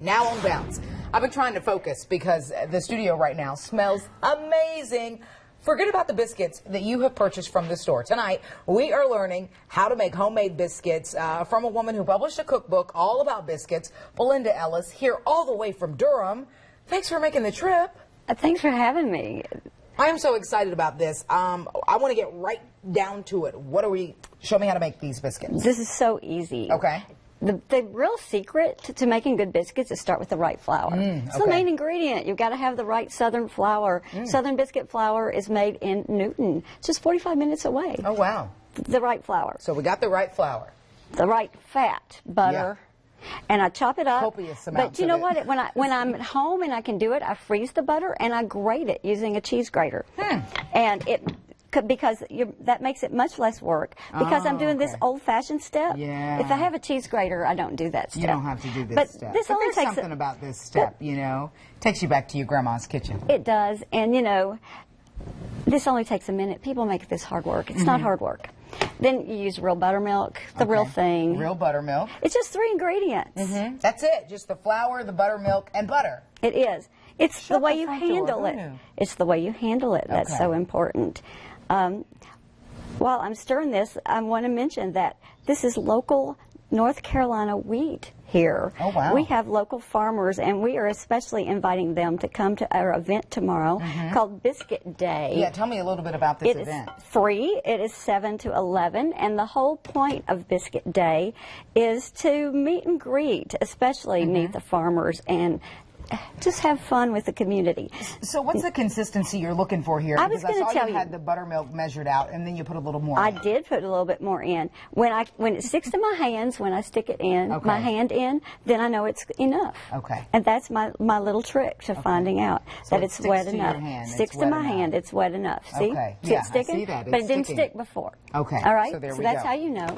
Now on bounce. I've been trying to focus because the studio right now smells amazing. Forget about the biscuits that you have purchased from the store. Tonight, we are learning how to make homemade biscuits from a woman who published a cookbook all about biscuits, Belinda Ellis, here all the way from Durham. Thanks for making the trip. Thanks for having me. I am so excited about this. I want to get right down to it. Show me how to make these biscuits. This is so easy. Okay. The real secret to making good biscuits is start with the right flour. It's the main ingredient. You've got to have the right Southern flour. Southern biscuit flour is made in Newton, just 45 minutes away. Oh, wow. The right flour. So we got the right flour. The right fat, butter. Yeah. And I chop it up. Copious amounts but you know what? When I'm at home and I can do it, I freeze the butter and I grate it using a cheese grater. And because that makes it much less work. Because I'm doing this old-fashioned step. Yeah. If I have a cheese grater, I don't do that step. You don't have to do this step. This only there's takes something about this step, you know, takes you back to your grandma's kitchen. It does, and you know, this only takes a minute. People make this hard work. It's not hard work. Then you use real buttermilk, the real thing. Real buttermilk. It's just 3 ingredients. That's it. Just the flour, the buttermilk, and butter. It is. It's the way you handle it. It's the way you handle it that's so important. While I'm stirring this, I want to mention that this is local North Carolina wheat here. Oh, wow. We have local farmers, and we are especially inviting them to come to our event tomorrow called Biscuit Day. Yeah, tell me a little bit about this event. It is free. It is 7 to 11, and the whole point of Biscuit Day is to meet and greet, especially meet the farmers and just have fun with the community. So what's the consistency you're looking for here? I was going to tell you. You had the buttermilk measured out, and then you put a little more in. I did put a little bit more in. When it sticks to my hands, when I stick it in, my hand in, then I know it's enough. Okay. And that's my little trick to finding out that it's wet enough. Sticks to my hand, it's wet enough. See? Okay. See it sticking? I see that. But it didn't stick before. Okay. All right? So there we go. So that's how you know.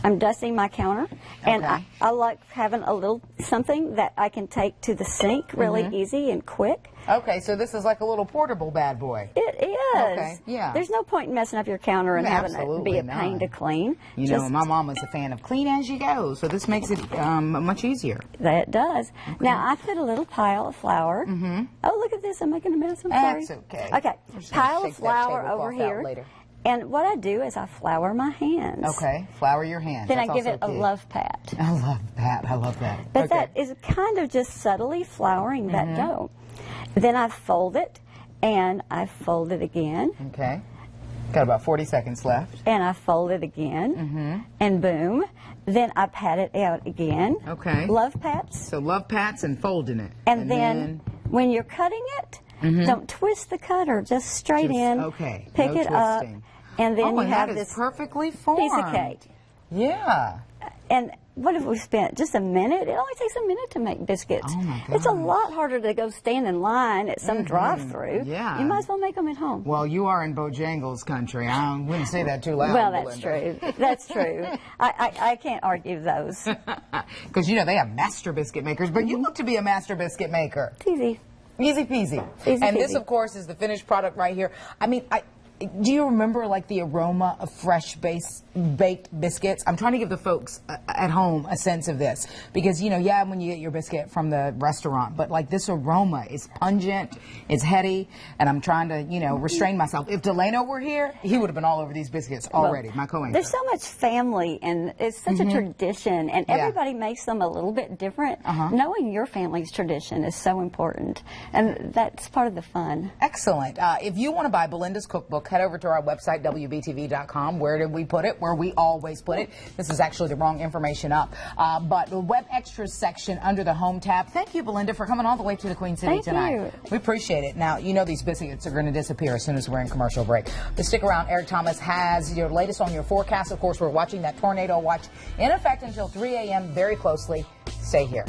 I'm dusting my counter, and I like having a little something that I can take to the sink really easy and quick. Okay, so this is like a little portable bad boy. It is. Okay, yeah. There's no point in messing up your counter and having it be a pain to clean. You know, my mom was a fan of clean as you go, so this makes it much easier. That does. Now, I put a little pile of flour. Oh, look at this. I'm making a mess. I'm sorry. That's okay. Okay, pile of flour over here. And what I do is I flour my hands. Okay, flour your hands. Then I give it a love pat. A love pat, I love that. But that is kind of just subtly flouring that dough. Then I fold it, and I fold it again. Okay, got about 40 seconds left. And I fold it again, and boom. Then I pat it out again. Okay. Love pats. So love pats and folding it. And then when you're cutting it, don't twist the cutter, just straight in. Okay. Pick it up. And then you have this perfectly formed piece of cake. Yeah. And what have we spent? Just a minute? It only takes a minute to make biscuits. Oh my God. It's a lot harder to go stand in line at some drive-through. Yeah. You might as well make them at home. Well, you are in Bojangles country. I wouldn't say that too loud. Well, that's Belinda. true. That's true. I can't argue those. Because, you know, they have master biscuit makers, but you look to be a master biscuit maker. It's easy. Easy peasy. Easy and peasy. This, of course, is the finished product right here. I mean, do you remember, like, the aroma of fresh baked biscuits? I'm trying to give the folks at home a sense of this. Because, you know, yeah, when you get your biscuit from the restaurant, but, like, this aroma is pungent, it's heady, and I'm trying to, you know, restrain myself. If Delano were here, he would have been all over these biscuits already, my co-anchor. There's so much family, and it's such a tradition, and everybody makes them a little bit different. Knowing your family's tradition is so important, and that's part of the fun. Excellent. If you want to buy Belinda's cookbook, head over to our website, WBTV.com. Where did we put it? Where we always put it. This is actually the wrong information up. But the Web Extras section under the Home tab. Thank you, Belinda, for coming all the way to the Queen City tonight. You. We appreciate it. Now, you know these biscuits are going to disappear as soon as we're in commercial break. But stick around. Eric Thomas has your latest on your forecast. Of course, we're watching that tornado watch in effect until 3 a.m. very closely. Stay here.